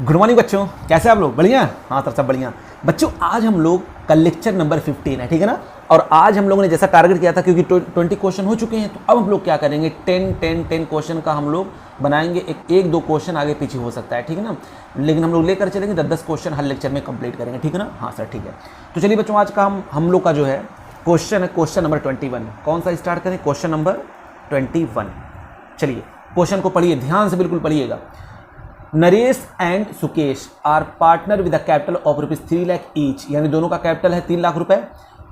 Good morning बच्चों, कैसे आप लोग? बढ़िया। हाँ सर, सब बढ़िया। बच्चों आज हम लोग का लेक्चर नंबर 15 है, ठीक है ना। और आज हम लोगों ने जैसा टारगेट किया था, क्योंकि 20 क्वेश्चन हो चुके हैं, तो अब हम लोग क्या करेंगे, 10 क्वेश्चन का हम लोग बनाएंगे। एक दो क्वेश्चन आगे पीछे हो सकता है, ठीक है ना, लेकिन हम लोग लेकर चलेंगे 10 क्वेश्चन हर लेक्चर में कंप्लीट करेंगे, ठीक है ना। हाँ सर, ठीक है। तो चलिए बच्चों, आज का हम लोग का जो है क्वेश्चन है क्वेश्चन नंबर 21। कौन सा स्टार्ट करें? Question number 21। चलिए क्वेश्चन को पढ़िए, ध्यान से बिल्कुल पढ़िएगा। Naresh and Sukesh are partner with the capital of ₹3 lakh each, यानी दोनों का कैपिटल है 3 लाख रुपए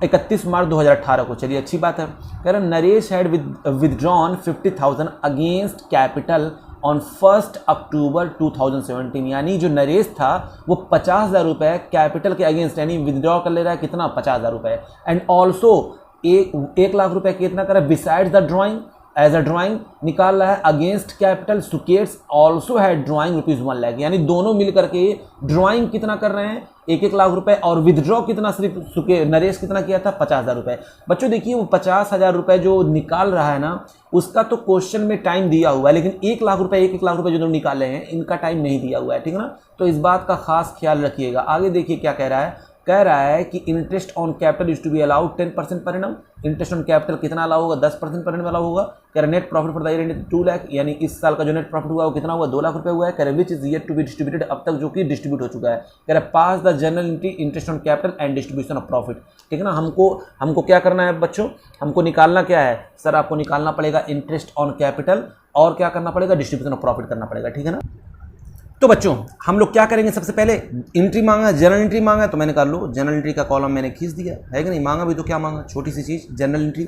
31 मार्च 2018 को। चलिए अच्छी बात है। कह रहे Naresh had withdrawn 50,000 against capital on 1 अक्टूबर 2017, यानी जो नरेश था वो 50,000 रुपये कैपिटल के अगेंस्ट यानी विदड्रॉ कर ले रहा है। कितना? 50,000 रुपये। एंड ऑल्सो 1 लाख रुपये कितना कर रहा है besides the drawing, as a drawing निकाल रहा है अगेंस्ट कैपिटल। सुकेश ऑल्सो है ड्राइंग ₹1 लाख, यानी दोनों मिलकर के ड्राइंग कितना कर रहे हैं? 1 लाख रुपए। और विदड्रॉ कितना सिर्फ नरेश कितना किया था? 50,000 रुपये। बच्चों देखिए, वो 50,000 रुपये जो निकाल रहा है ना, उसका तो क्वेश्चन में टाइम दिया हुआ है, लेकिन 1 लाख रुपये 1 लाख रुपये जो लोग निकाले हैं इनका टाइम नहीं दिया हुआ है, ठीक है ना। तो इस बात का खास ख्याल रखिएगा। आगे देखिए क्या कह रहा है। कह रहा है कि interest on capital is to be allowed 10% पर एनम। इंटरेस्ट ऑन कैपिटल कितना अलाउ होगा? 10% पर एनम अलाउ होगा। कह रहा net profit for the year 2 lakh, यानी इस साल का जो नेट प्रॉफिट हुआ वो कितना हुआ? 2 लाख रुपए हुआ है। कह रहा which is yet to be distributed, अब तक जो कि डिस्ट्रीब्यूट हो चुका है। कह रहा pass the journal entry interest on capital and distribution of profit, ठीक है ना। हमको क्या करना है बच्चों? हमको निकालना क्या है सर? आपको निकालना पड़ेगा इंटरेस्ट ऑन कैपिटल और क्या करना पड़ेगा? डिस्ट्रीब्यूशन ऑफ प्रॉफिट करना पड़ेगा, ठीक है ना। तो बच्चों हम लोग क्या करेंगे? सबसे पहले एंट्री मांगा, जनरल एंट्री मांगा, तो मैंने कहा लो जनरल एंट्री का कॉलम मैंने खींच दिया है कि नहीं। मांगा भी तो क्या मांगा? छोटी सी चीज़, जनरल एंट्री,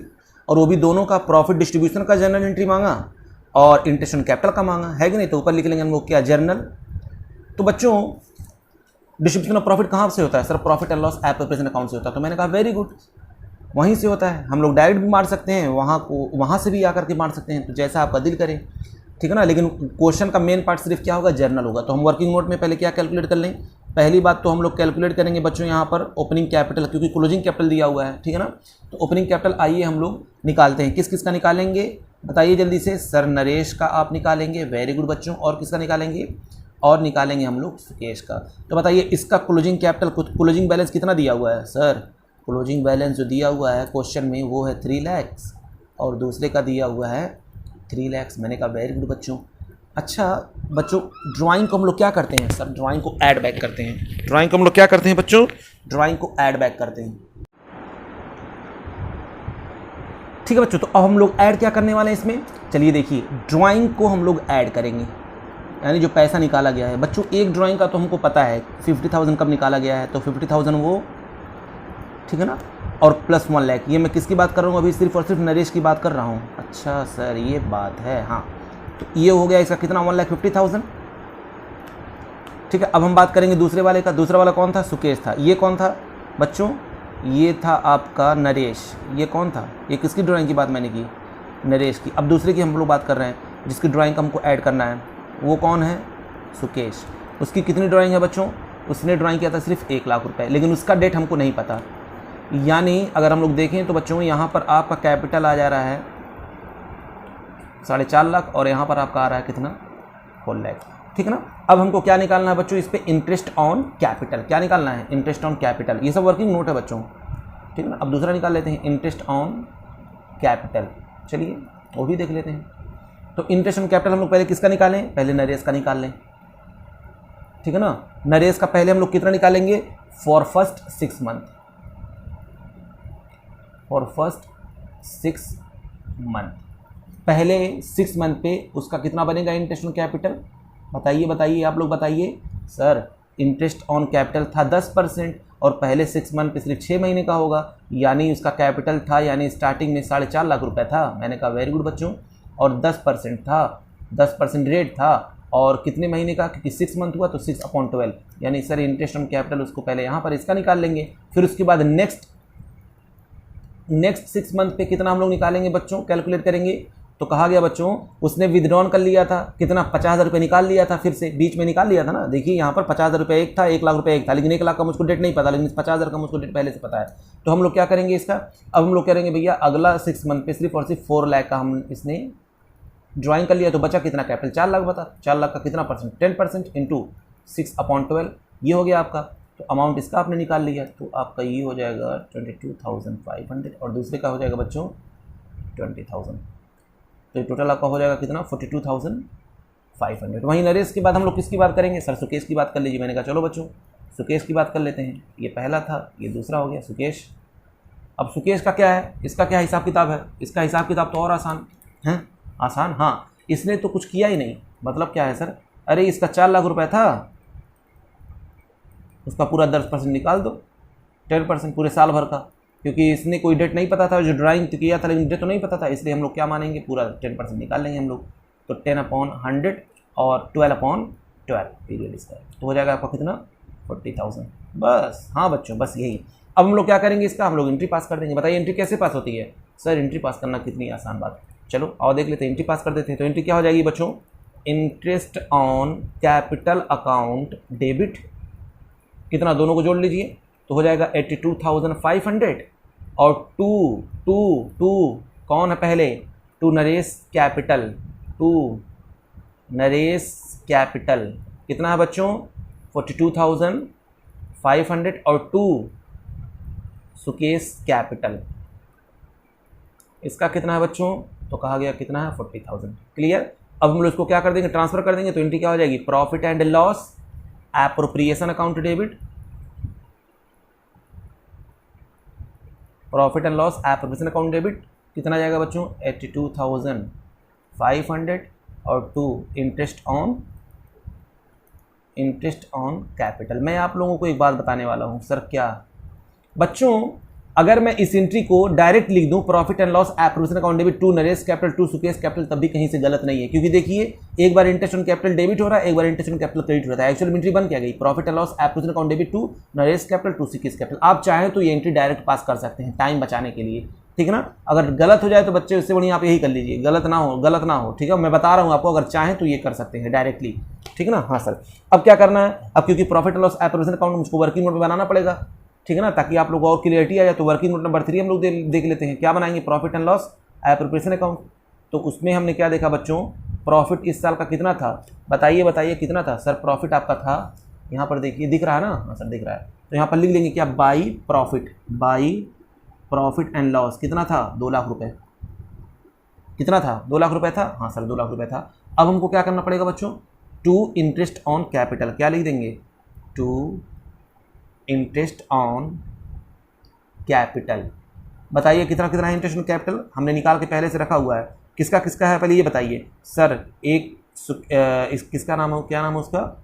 और वो भी दोनों का प्रॉफिट डिस्ट्रीब्यूशन का जनरल एंट्री मांगा और इंटरेस्ट ऑन कैपिटल का मांगा, है कि नहीं। तो ऊपर लिख लेंगे हम लोग क्या? जर्नल। तो बच्चों डिस्ट्रीब्यूशन ऑफ प्रॉफिट कहाँ से होता है? Sir profit and loss appropriation account से होता है। तो मैंने कहा वेरी गुड, वहीं से होता है। हम लोग डायरेक्ट भी मार सकते हैं, वहाँ से भी आकर के मार सकते हैं, तो जैसा आपका दिल करे, ठीक है ना। लेकिन क्वेश्चन का मेन पार्ट सिर्फ क्या होगा? जर्नल होगा। तो हम वर्किंग नोट में पहले क्या कैलकुलेट कर लें? पहली बात तो हम लोग कैलकुलेट करेंगे बच्चों यहाँ पर ओपनिंग कैपिटल, क्योंकि क्लोजिंग कैपिटल दिया हुआ है, ठीक है ना। तो ओपनिंग कैपिटल आइए हम लोग निकालते हैं। किस किस का निकालेंगे बताइए जल्दी से। सर नरेश का आप निकालेंगे, वेरी गुड बच्चों। और किसका निकालेंगे? और निकालेंगे हम लोग सुकेश का। तो बताइए इसका क्लोजिंग कैपिटल, क्लोजिंग बैलेंस कितना दिया हुआ है? सर क्लोजिंग बैलेंस जो दिया हुआ है क्वेश्चन में वो है 3 लाख और दूसरे का दिया हुआ है 3 लाख। मैंने कहा वेरी गुड बच्चों। अच्छा बच्चों, ड्राइंग को हम लोग क्या करते हैं? सर ड्राइंग को ऐड बैक करते हैं। ड्राइंग को हम लोग क्या करते हैं बच्चों? ड्राइंग को ऐड बैक करते हैं, ठीक है बच्चों। तो अब हम लोग ऐड क्या करने वाले हैं इसमें? चलिए देखिए, ड्राइंग को हम लोग ऐड करेंगे, यानी जो पैसा निकाला गया है बच्चों, एक ड्राइंग का तो हमको पता है 50,000 कब निकाला गया है, तो 50,000 वो, ठीक है ना। और प्लस 1 लाख, ये मैं किसकी बात कर रहा हूँ अभी? सिर्फ और सिर्फ नरेश की बात कर रहा हूँ। अच्छा सर ये बात है, हाँ। तो ये हो गया इसका कितना? 1,50,000, ठीक है। अब हम बात करेंगे दूसरे वाले का। दूसरा वाला कौन था? सुकेश था। ये कौन था बच्चों? ये था आपका नरेश। ये कौन था? ये किसकी ड्राइंग की बात मैंने की? नरेश की। अब दूसरे की हम लोग बात कर रहे हैं जिसकी ड्राइंग का हमको ऐड करना है, वो कौन है? सुकेश। उसकी कितनी ड्राइंग है बच्चों? उसने ड्राइंग किया था सिर्फ 1 लाख रुपये, लेकिन उसका डेट हमको नहीं पता। यानी अगर हम लोग देखें तो बच्चों यहाँ पर आपका कैपिटल आ जा रहा है 4.5 लाख और यहाँ पर आपका आ रहा है कितना? 4 लाख, ठीक है ना। अब हमको क्या निकालना है बच्चों? इस पे इंटरेस्ट ऑन कैपिटल। क्या निकालना है? Interest on capital. ये सब वर्किंग नोट है बच्चों, ठीक है ना। अब दूसरा निकाल लेते हैं, इंटरेस्ट ऑन कैपिटल। चलिए वो भी देख लेते हैं। तो इंटरेस्ट ऑन कैपिटल हम लोग पहले किसका निकालें? पहले नरेश का निकाल लें, ठीक है ना। नरेश का पहले हम लोग कितना निकालेंगे? For first 6 month, for first 6 month. पहले 6 मंथ पे उसका कितना बनेगा इंटरेस्ट ऑन कैपिटल? बताइए आप लोग बताइए। सर इंटरेस्ट ऑन कैपिटल था 10% और पहले 6 मंथ पे सिर्फ 6 महीने का होगा, यानी उसका कैपिटल था, यानी स्टार्टिंग में 4.5 लाख रुपए था। मैंने कहा वेरी गुड बच्चों। और 10% था, 10% रेट था, और कितने महीने का? क्योंकि 6 मंथ हुआ तो 6/12, यानी सर इंटरेस्ट ऑन कैपिटल उसको पहले यहाँ पर इसका निकाल लेंगे। फिर उसके बाद नेक्स्ट 6 मंथ पे कितना हम लोग निकालेंगे बच्चों? कैलकुलेट करेंगे। तो कहा गया बच्चों उसने विदड्रॉन कर लिया था कितना? 50,000 रुपये निकाल लिया था, फिर से बीच में निकाल लिया था ना। देखिए यहाँ पर 50,000 रुपये एक था, 1 लाख रुपये एक था, लेकिन 1 लाख का मुझको डेट नहीं पता, लेकिन 50,000 का मुझको डेट पहले से पता है। तो हम लोग क्या करेंगे इसका? अब हम लोग करेंगे भैया अगला 6 मंथ पे सिर्फ और सिर्फ 4 लाख का हम इसने ड्राइंग कर लिया, तो बचा कितना कैपिटल? 4 लाख। बता 4 लाख का कितना परसेंट? 10% इंटू 6/12 ये हो गया आपका। तो अमाउंट इसका आपने निकाल लिया, तो आपका ये हो जाएगा 22,500 और दूसरे का हो जाएगा बच्चों 20,000। तो ये टोटल आपका हो जाएगा कितना 42,500। वहीं नरेश के बाद हम लोग किसकी बात करेंगे? सर सुकेश की बात कर लीजिए। मैंने कहा चलो बच्चों सुकेश की बात कर लेते हैं। ये पहला था, ये दूसरा हो गया सुकेश। अब सुकेश का क्या है, इसका क्या हिसाब किताब है? इसका हिसाब किताब तो और आसान है। आसान, हाँ, इसने तो कुछ किया ही नहीं। मतलब क्या है सर? अरे इसका 4 लाख रुपए था, उसका पूरा 10% निकाल दो, 10% पूरे साल भर का, क्योंकि इसने कोई डेट नहीं पता था, जो ड्राइंग तो किया था लेकिन डेट तो नहीं पता था, इसलिए हम लोग क्या मानेंगे, पूरा 10% निकाल लेंगे हम लोग। तो 10/100 और 12/12 पीरियड इसका, तो हो जाएगा आपका कितना 40,000। बस, हाँ बच्चों, बस यही। अब हम लोग क्या करेंगे इसका, हम लोग एंट्री पास कर देंगे। बताइए एंट्री कैसे पास होती है? सर एंट्री पास करना कितनी आसान बात है। चलो आओ देख लेते हैं, एंट्री पास कर देते हैं। तो एंट्री क्या हो जाएगी बच्चों? Interest on capital account debit, कितना, दोनों को जोड़ लीजिए, तो हो जाएगा 82,500 और टू कौन है पहले? टू नरेश कैपिटल कितना है बच्चों? 42,500 और 2 सुकेश कैपिटल, इसका कितना है बच्चों? तो कहा गया कितना है 40,000। क्लियर। अब हम लोग इसको क्या कर देंगे, ट्रांसफर कर देंगे। तो एंट्री क्या हो जाएगी? Profit and loss appropriation account debit, profit and loss appropriation account debit कितना जाएगा बच्चों? 82,500 और 2 इंटरेस्ट ऑन कैपिटल। मैं आप लोगों को एक बात बताने वाला हूं सर। क्या बच्चों, अगर मैं इस एंट्री को डायरेक्ट लिख दूं, profit and loss appropriation account debit 2 Naresh capital 2 Sukesh capital, तब भी कहीं से गलत नहीं है। क्योंकि देखिए एक बार इंटरेस्ट ऑन कैपिटल डेबिट हो रहा है, एक बार इंटरेस्ट ऑन कैपिटल क्रेडिट हो रहा है। एक्चुअली एंट्री बन क्या गई? Profit and loss appropriation account debit 2 Naresh capital 2 Sukesh capital. आप चाहें तो ये एंट्री डायरेक्ट पास कर सकते हैं टाइम बचाने के लिए, ठीक है ना। अगर गलत हो जाए तो बच्चे उससे बढ़िया आप यही कर लीजिए, गलत ना हो, ठीक है। मैं बता रहा हूँ आपको, अगर चाहें तो ये कर सकते हैं डायरेक्टली, ठीक है ना। हाँ सर, अब क्या करना है? अब क्योंकि profit and loss appropriation account मुझको वर्किंग नोट में बनाना पड़ेगा, ठीक है ना, ताकि आप लोगों को और क्लियरिटी आ जाए। तो वर्किंग नोट नंबर 3 हम लोग देख लेते हैं। क्या बनाएंगे? Profit and loss appropriation account. तो उसमें हमने क्या देखा बच्चों? प्रॉफिट इस साल का कितना था? बताइए कितना था? सर प्रॉफिट आपका था, यहाँ पर देखिए, दिख रहा है ना? हाँ सर दिख रहा है। तो यहाँ पर लिख लेंगे क्या? बाई प्रॉफिट एंड लॉस कितना था? 2 लाख रुपए। कितना था? 2 लाख रुपए था। हाँ सर 2 लाख रुपए था। अब हमको क्या करना पड़ेगा बच्चों? 2 इंटरेस्ट ऑन कैपिटल, क्या लिख देंगे? 2 इंटरेस्ट ऑन कैपिटल। बताइए कितना कितना है इंटरेस्ट ऑन कैपिटल? हमने निकाल के पहले से रखा हुआ है। किसका किसका है पहले ये बताइए सर। एक किसका नाम हो, क्या नाम है उसका?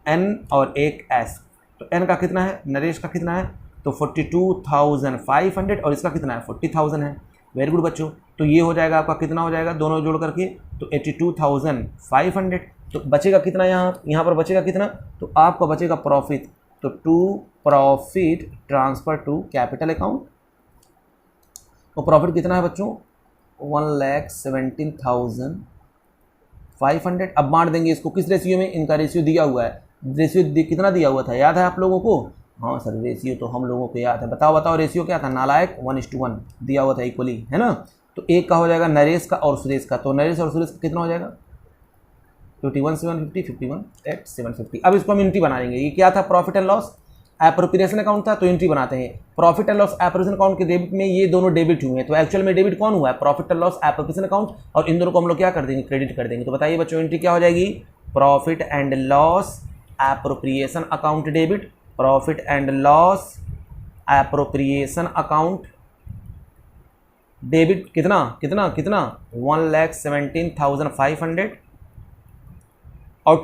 एन और एक एस। तो एन का कितना है? नरेश का कितना है? तो 42,500 और इसका कितना है? 40,000 है। वेरी गुड बच्चों। तो ये हो जाएगा आपका कितना हो जाएगा दोनों जोड़ करके? तो 82,500। तो बचेगा कितना यहाँ पर बचेगा कितना? तो आपका बचेगा प्रॉफिट। तो to profit transfer to capital account. तो प्रॉफिट कितना है बच्चों? 1,17,500। अब बांट देंगे इसको किस रेशियो में? इनका रेशियो दिया हुआ है। रेशियो कितना दिया हुआ था, याद है आप लोगों को? हाँ सर रेशियो तो हम लोगों को याद है। बताओ रेशियो क्या था? नालायक 1:1 दिया हुआ था इक्वली, है ना। तो एक का हो जाएगा नरेश का और सुरेश का। तो नरेश और सुरेश का कितना हो जाएगा? 51,750, 51,750। अब इसको हम एंट्री बना लेंगे। ये क्या था? Profit and loss appropriation account था, तो एंट्री बनाते हैं। Profit and loss appropriation account के डेबिट में ये दोनों डेबिट हुए हैं। तो एक्चुअल में डेबिट कौन हुआ है? Profit and loss appropriation account. और इन दोनों को हम लोग क्या कर देंगे? क्रेडिट कर देंगे। तो बताइए बच्चों एंट्री क्या हो जाएगी? Profit and loss appropriation account debit, profit and loss appropriation account debit कितना 1,17,500 और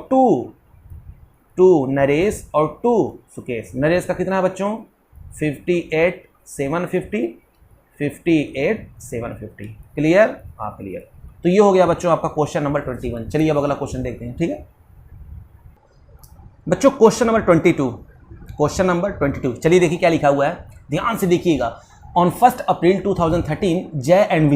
टू नरेश और 2 सुकेश। नरेश का कितना है बच्चों? 58,750। क्लियर? हाँ क्लियर। तो ये हो गया बच्चों आपका क्वेश्चन नंबर 21। चलिए अब अगला क्वेश्चन देखते हैं, ठीक है बच्चों। Question number 22। चलिए देखिए क्या लिखा हुआ है, ध्यान से देखिएगा। On 1 April 2013 Jay and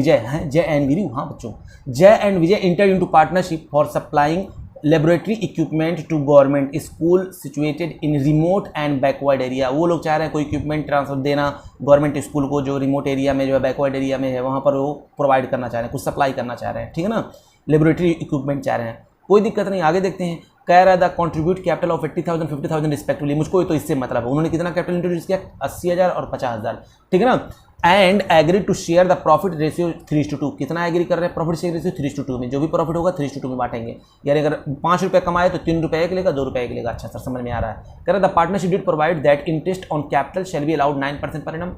Vijay entered into partnership for supplying laboratory equipment to government school situated in remote and backward area. वो लोग चाह रहे हैं कोई इक्विपमेंट ट्रांसफर देना गवर्नमेंट स्कूल को, जो रिमोट एरिया में, जो है बैकवर्ड एरिया में है, वहाँ पर वो प्रोवाइड करना चाह रहे हैं, कुछ सप्लाई करना चाह रहे हैं, ठीक है ना। लेबोरेटरी इक्विपमेंट चाह रहे हैं, कोई दिक्कत नहीं। आगे देखते हैं। कह रहा था कंट्रीब्यूट कैपिटल ऑफ 80,000 50,000 रिस्पेक्टिवली, मुझको तो इससे मतलब है उन्होंने कितना कैपिटल इंट्रोड्यूस किया 80,000 और 50,000, ठीक है ना। And agree to share the profit ratio 3:2, कितना एग्री कर रहे हैं प्रॉफिट शेयर रेशियो 3:2 में, जो भी प्रॉफिट होगा 3:2 में बांटेंगे, यानी अगर 5 रुपये कमाए तो 3 रुपये एक लेगा 2 रुपये एक लेगा। अच्छा सर समझ में आ रहा है। कह रहा the partnership did provide that interest on capital shall be allowed 9% पर annum,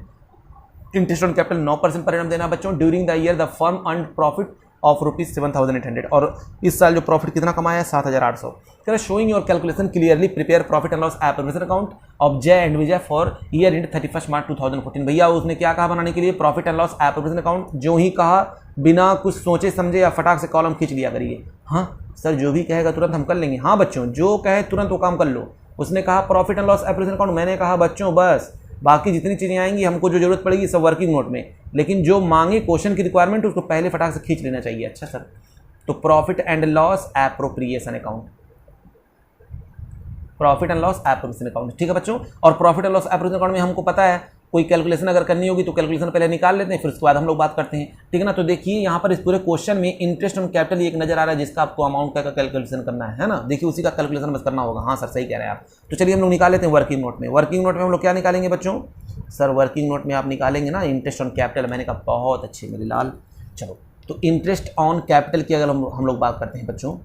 interest on capital 9% per annum देना बच्चों। During the year the firm earn profit of ₹7,800, और इस साल जो प्रॉफिट कितना कमाया है 7,800। कह रहे showing your calculation clearly prepare profit and loss appropriation account of Jay and Vijay for year end 31 March 2014। भैया उसने क्या कहा बनाने के लिए, profit and loss appropriation account, जो ही कहा बिना कुछ सोचे समझे या फटाक से कॉलम खींच लिया करिए। हाँ सर जो भी कहेगा तुरंत हम कर लेंगे। हाँ बच्चों जो कहे तुरंत वो काम कर लो। उसने कहा profit and loss appropriation account, मैंने कहा बच्चों बस बाकी जितनी चीज़ें आएंगी हमको जो जरूरत पड़ेगी सब वर्किंग नोट में, लेकिन जो मांगे क्वेश्चन की रिक्वायरमेंट उसको पहले फटाक से खींच लेना चाहिए। अच्छा सर तो profit and loss appropriation account, profit and loss appropriation account, ठीक है बच्चों। और profit and loss appropriation account में हमको पता है कोई कैलकुलेशन अगर करनी होगी तो कैलकुलेशन पहले निकाल लेते हैं, फिर उसके बाद हम लोग बात करते हैं, ठीक है ना। तो देखिए यहाँ पर इस पूरे क्वेश्चन में इंटरेस्ट ऑन कैपिटल एक नजर आ रहा है जिसका आपको अमाउंट का कैलकुलेशन करना है ना। देखिए उसी का कैलकुलेशन बस करना होगा। हाँ सर सही कह रहे हैं आप। तो चलिए हम लोग निकाल लेते हैं वर्किंग नोट में। वर्किंग नोट में हम लोग क्या निकालेंगे बच्चों, सर वर्किंग नोट में आप निकालेंगे ना इंटरेस्ट ऑन कैपिटल। मैंने कहा बहुत अच्छे मेरे लाल। चलो तो इंटरेस्ट ऑन कैपिटल की अगर हम लोग बात करते हैं बच्चों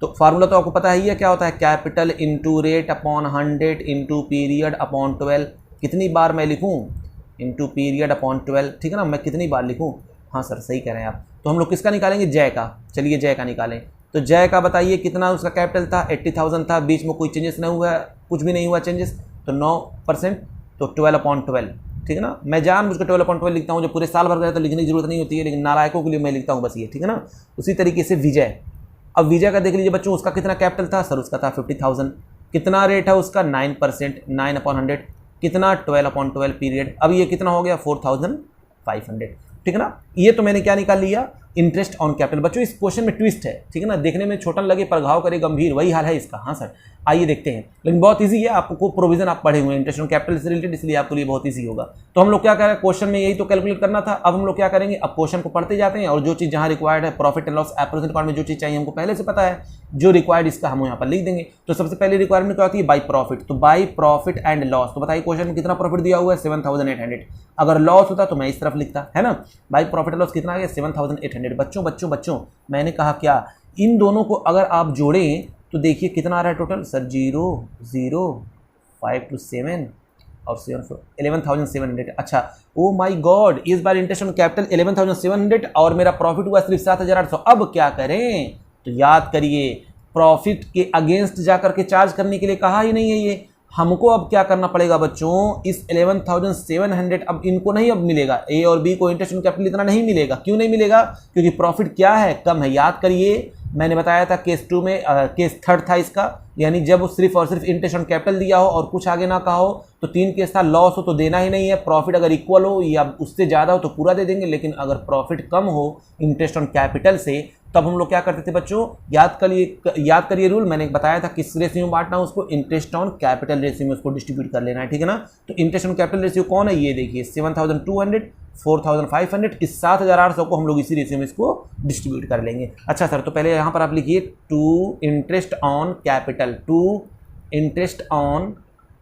तो फार्मूला तो आपको पता ही है क्या होता है, capital into rate upon 100 into period upon 12। कितनी बार मैं लिखूं, इंटू पीरियड अपॉन 12, ठीक है ना। मैं कितनी बार लिखूं, हाँ सर सही कह रहे हैं आप। तो हम लोग किसका निकालेंगे, जय का। चलिए जय का निकालें। तो जय का बताइए कितना उसका कैपिटल था, 80,000 था, बीच में कोई चेंजेस नहीं हुआ, कुछ भी नहीं हुआ चेंजेस, तो 9%, तो 12/12, ठीक है ना। मैं जान मुझको 12/12 लिखता हूँ, जो पूरे साल भर गए तो लिखने की जरूरत नहीं होती है, लेकिन नालायकों के लिए मैं लिखता हूँ बस ये, ठीक है ना। उसी तरीके से विजय, अब विजय का देख लीजिए बच्चों, उसका कितना कैपिटल था, सर उसका था 50,000, कितना रेट है उसका 9%, 9/100, कितना 12/12 पीरियड। अब ये कितना हो गया 4,500, ठीक है ना। ये तो मैंने क्या निकाल लिया, इंटरेस्ट ऑन कैपिटल। बच्चों इस क्वेश्चन में ट्विस्ट है, ठीक है ना, देखने में छोटा लगे पर घाव करे गंभीर, वही हाल है इसका। हाँ सर आइए देखते हैं, लेकिन बहुत इजी है, आपको प्रोविजन आप पढ़े हुए हैं इंटरेस्ट ऑन कैपिटल से रिलेटेड, इसलिए आपके लिए बहुत इजी होगा। तो हम लोग क्या करें, क्वेश्चन में यही तो कैलकुलेट करना था। अब हम लोग क्या करेंगे, अब क्वेश्चन को पढ़ते जाते हैं और जो चीज़ जहाँ रिक्वायर्ड है profit and loss appropriation account में जो चीज़ चाहिए हमको पहले से पता है, जो रिक्वायर्ड इसका हम यहाँ पर लिख देंगे। तो सबसे पहले रिक्वायरमेंट क्या होती है, बाई प्रॉफिट। तो बाई प्रॉफिट एंड लॉस, तो बताइए क्वेश्चन में कितना प्रॉफिट दिया हुआ है 7,800, अगर लॉस होता तो मैं इस तरफ लिखता, है ना। बाई प्रॉफिट एंड लॉस कितना आ गया 7,800। बच्चों बच्चों बच्चों मैंने कहा क्या, इन दोनों को अगर आप जोड़ें तो देखिए कितना आ रहा है टोटल, सर 0 0 5 to 7 और 7 4 11,700। अच्छा ओ माय गॉड, इस बार इंटरेस्ट ऑन कैपिटल 11,700 और मेरा प्रॉफिट हुआ सिर्फ 7,800। अब क्या करें, तो याद करिए प्रॉफिट के अगेंस्ट जाकर के चार्ज करने के लिए कहा ही नहीं है ये। हमको अब क्या करना पड़ेगा बच्चों, इस 11,700 अब इनको नहीं अब मिलेगा, ए और बी को इंटरेस्ट ऑन कैपिटल इतना नहीं मिलेगा। क्यों नहीं मिलेगा, क्योंकि प्रॉफिट क्या है, कम है। याद करिए मैंने बताया था केस 2 में, केस 3 था इसका, यानी जब वो सिर्फ और सिर्फ इंटरेस्ट ऑन कैपिटल दिया हो और कुछ आगे ना कहा हो, तो 3 केस था, लॉस हो तो देना ही नहीं है, प्रॉफिट अगर इक्वल हो या उससे ज़्यादा हो तो पूरा दे देंगे, लेकिन अगर प्रॉफिट कम हो इंटरेस्ट ऑन कैपिटल से तब हम लोग क्या करते थे बच्चों, याद करिए रूल, मैंने बताया था किस रेशियो में बांटना है उसको, इंटरेस्ट ऑन कैपिटल रेशियो में उसको डिस्ट्रीब्यूट कर लेना है, ठीक है ना। तो इंटरेस्ट ऑन कैपिटल रेशियो कौन है, ये देखिए 7,200 4,500, इस 7,800 को हम लोग इसी रेशियो में इसको डिस्ट्रीब्यूट कर लेंगे। अच्छा सर तो पहले यहाँ पर आप लिखिए to interest on capital, to interest on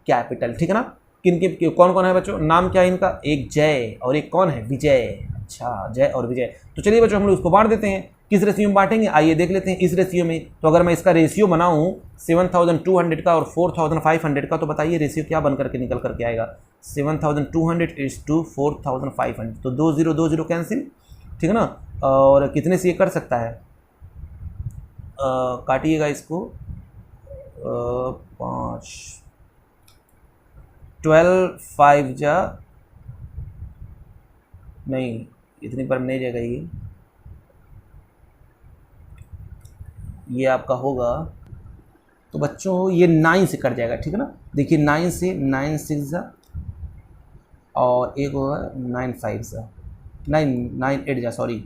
capital, ठीक है ना। किन कौन कौन है बच्चों, नाम क्या है इनका, एक जय और एक कौन है, विजय। अच्छा जय और विजय, तो चलिए बच्चों हम लोग उसको बांट देते हैं। किस रेशियो में बांटेंगे, आइए देख लेते हैं इस रेशियो में। तो अगर मैं इसका रेशियो बनाऊं 7,200 का और 4,500 का, तो बताइए रेशियो क्या बन करके निकल करके आएगा, 7,200 इज टू 4,500, तो 2 0 2 0 कैंसिल, ठीक है ना। और कितने से ये कर सकता है, काटिएगा इसको 5 12 5 जा नहीं, इतनी पर नहीं जाएगा ये आपका होगा, तो बच्चों ये 9 से कट जाएगा, ठीक है ना। देखिए 9 से 9 6 जा और एक होगा 9 5 जा 9 8 जा, सॉरी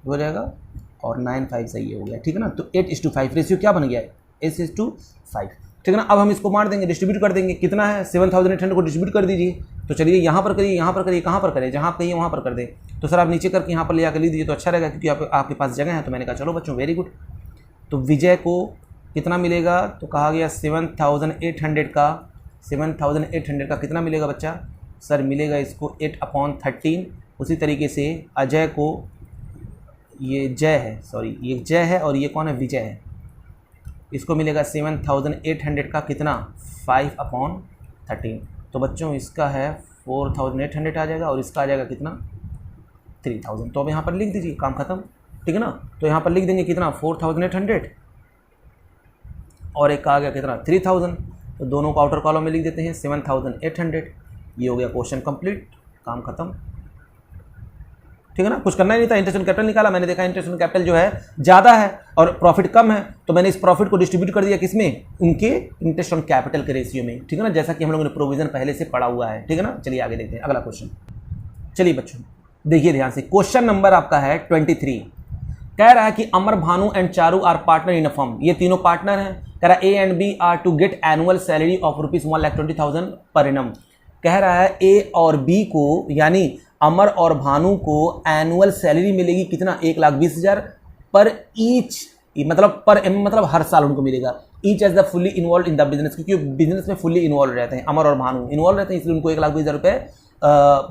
हो जाएगा, और 9 5 से ये हो गया, ठीक है ना। तो 8:5 रेशियो क्या बन गया, 8:5, ठीक है ना। अब हम इसको मार देंगे, डिस्ट्रीब्यूट कर देंगे, कितना है 7,800 को डिस्ट्रीब्यूट कर दीजिए। तो चलिए यहाँ पर करिए, यहाँ पर करिए, कहाँ पर करें, जहाँ आप कहिए वहाँ पर कर दें। तो सर आप नीचे करके यहाँ पर ले आकर लीजिए तो अच्छा रहेगा, क्योंकि आपके पास जगह है। तो मैंने कहा चलो बच्चों वेरी गुड। तो विजय को कितना मिलेगा, तो कहा गया 7,800 का कितना मिलेगा बच्चा, सर मिलेगा इसको 8/13। उसी तरीके से अजय को, ये जय है, सॉरी ये जय है और ये कौन है, विजय है, इसको मिलेगा 7,800 का कितना 5/13। तो बच्चों इसका है 4,800 आ जाएगा और इसका आ जाएगा कितना 3,000। तो अब यहाँ पर लिख दीजिए, काम खत्म, ठीक है ना। तो यहाँ पर लिख देंगे कितना 4,800 और एक का आ गया कितना 3,000। तो दोनों को आउटर कॉलम में लिख देते हैं 7,800। ये हो गया क्वेश्चन कंप्लीट, काम खत्म, ठीक है ना। कुछ करना ही नहीं था, इंटरेस्ट ऑन कैपिटल निकाला, मैंने देखा इंटरेस्ट ऑन कैपिटल जो है ज़्यादा है और प्रॉफिट कम है, तो मैंने इस प्रॉफिट को डिस्ट्रीब्यूट कर दिया किसमें, उनके इंटरेस्ट ऑन कैपिटल के रेशियो में, ठीक है ना, जैसा कि हम लोगों ने प्रोविजन पहले से पढ़ा हुआ है, ठीक है ना। चलिए आगे देखते हैं अगला क्वेश्चन। चलिए बच्चों देखिए ध्यान से, क्वेश्चन नंबर आपका है 23। कह रहा है कि Amar, Bhanu and Charu are partner in a firm. ये तीनों पार्टनर हैं। कह रहा है A and B are to get annual salary of ₹1,20,000 per annum. कह रहा है ए और बी को, यानी अमर और भानु को एनुअल सैलरी मिलेगी कितना 1,20,000 पर ईच, मतलब पर एम मतलब हर साल उनको मिलेगा। Each as the fully involve in the business, क्योंकि बिजनेस में फुल्ली इन्वॉल्व रहते हैं, अमर और भानु इन्वॉल्व रहते हैं, इसलिए उनको 1,20,000 रुपये